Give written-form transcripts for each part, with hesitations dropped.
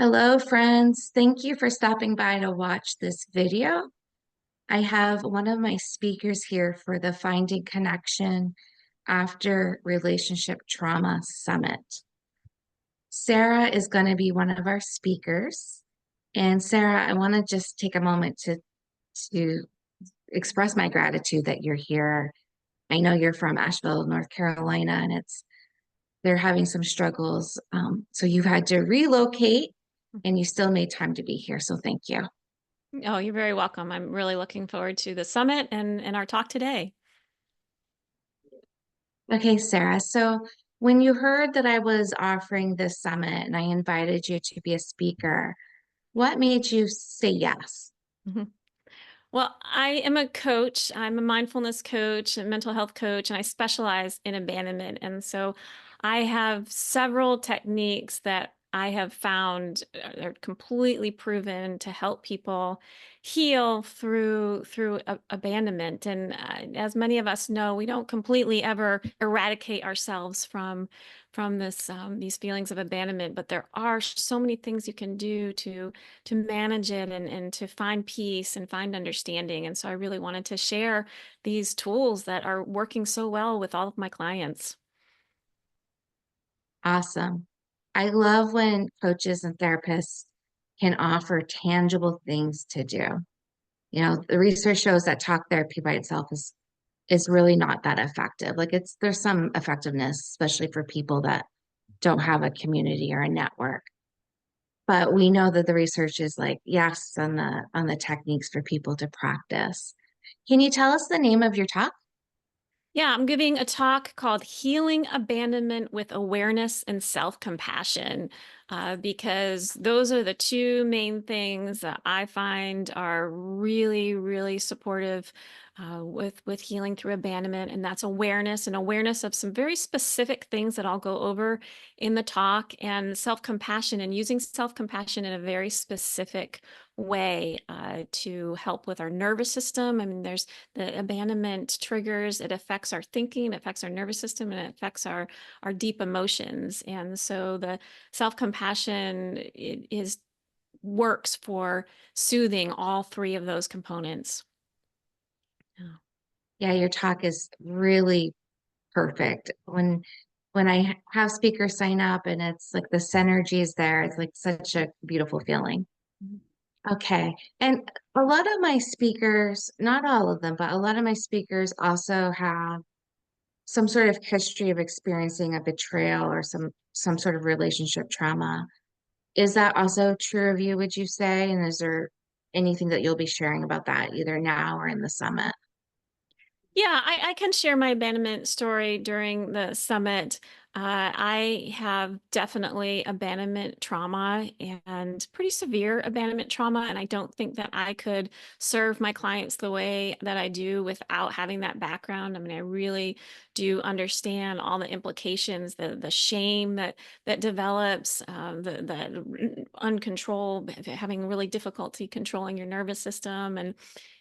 Hello, friends. Thank you for stopping by to watch this video. I have one of my speakers here for the Finding Connection After Relationship Trauma Summit. Sarah is going to be one of our speakers. And Sarah, I want to just take a moment to express my gratitude that you're here. I know you're from Asheville, North Carolina, and they're having some struggles. So you've had to relocate and you still made time to be here. So thank you. Oh, you're very welcome. I'm really looking forward to the summit and our talk today. Okay, Sarah. So when you heard that I was offering this summit and I invited you to be a speaker, what made you say yes? Mhm. Well, I am a coach. I'm a mindfulness coach and mental health coach, and I specialize in abandonment. And so I have several techniques that I have found are completely proven to help people heal through abandonment. And as many of us know, we don't completely ever eradicate ourselves from these feelings of abandonment, but there are so many things you can do to manage it and to find peace and find understanding. And so I really wanted to share these tools that are working so well with all of my clients. Awesome. I love when coaches and therapists can offer tangible things to do. You know, the research shows that talk therapy by itself is really not that effective. Like there's some effectiveness, especially for people that don't have a community or a network. But we know that the research is like yes on the techniques for people to practice. Can you tell us the name of your talk? Yeah, I'm giving a talk called Healing Abandonment with Awareness and Self-Compassion, because those are the two main things that I find are really, really supportive with healing through abandonment, and that's awareness and awareness of some very specific things that I'll go over in the talk, and self-compassion and using self-compassion in a very specific way to help with our nervous system. I mean, there's the abandonment triggers, it affects our thinking, it affects our nervous system, and it affects our deep emotions. And so the self-compassion is works for soothing all three of those components. Yeah. Yeah, your talk is really perfect. When I have speakers sign up and it's like the synergy is there, it's like such a beautiful feeling. Okay. And a lot of my speakers, not all of them, but a lot of my speakers also have some sort of history of experiencing a betrayal or some sort of relationship trauma. Is that also true of you, would you say? And is there anything that you'll be sharing about that either now or in the summit? Yeah, I can share my abandonment story during the summit. I have definitely abandonment trauma and pretty severe abandonment trauma, and I don't think that I could serve my clients the way that I do without having that background. I mean, I really do understand all the implications, the shame that develops, the uncontrolled, having really difficulty controlling your nervous system, and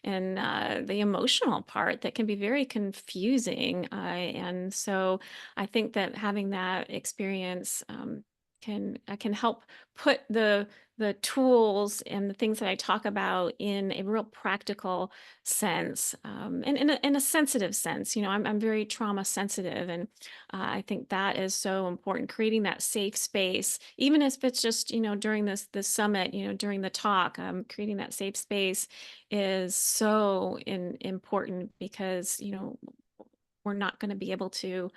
the emotional part that can be very confusing. And so I think that having that experience can help put the tools and the things that I talk about in a real practical sense, and in a sensitive sense. You know, I'm very trauma sensitive, and I think that is so important. Creating that safe space, even if it's just during this summit, during the talk, creating that safe space is so important because we're not going to be able to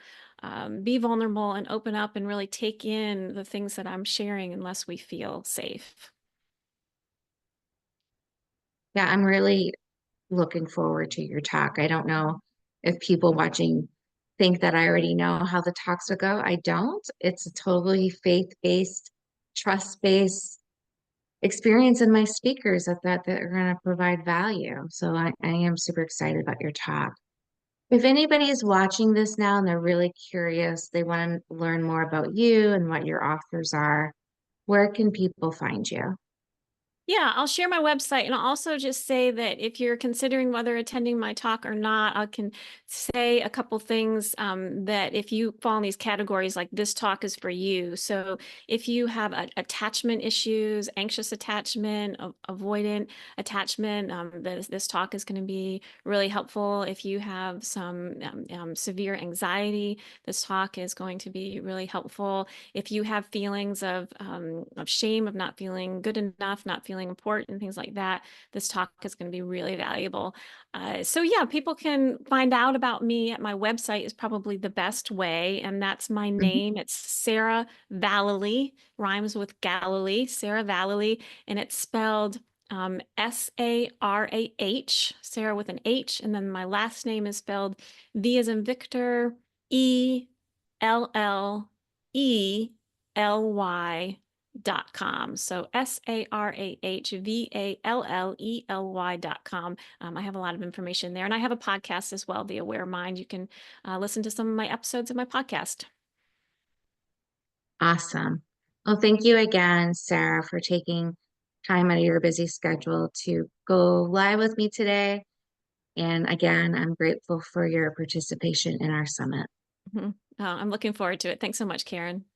be vulnerable and open up and really take in the things that I'm sharing unless we feel safe. Yeah, I'm really looking forward to your talk. I don't know if people watching think that I already know how the talks would go. I don't. It's a totally faith-based, trust-based experience in my speakers that are going to provide value. So I am super excited about your talk. If anybody is watching this now and they're really curious, they want to learn more about you and what your offers are, where can people find you? Yeah, I'll share my website, and I'll also just say that if you're considering whether attending my talk or not, I can say a couple things that if you fall in these categories, like this talk is for you. So if you have attachment issues, anxious attachment, avoidant attachment, this talk is going to be really helpful. If you have some severe anxiety, this talk is going to be really helpful. If you have feelings of shame, of not feeling good enough, not feeling important, things like that, this talk is going to be really valuable. So yeah, people can find out about me at my website is probably the best way, and that's my Mhm. name. It's Sarah Vallely, rhymes with Galilee, Sarah Vallely, and it's spelled Sarah, Sarah with an H, and then my last name is spelled V as in Victor, ELLEELY.com. So SarahVallely.com. I have a lot of information there. And I have a podcast as well, The Aware Mind. You can listen to some of my episodes of my podcast. Awesome. Well, thank you again, Sarah, for taking time out of your busy schedule to go live with me today. And again, I'm grateful for your participation in our summit. I'm looking forward to it. Thanks so much, Karen.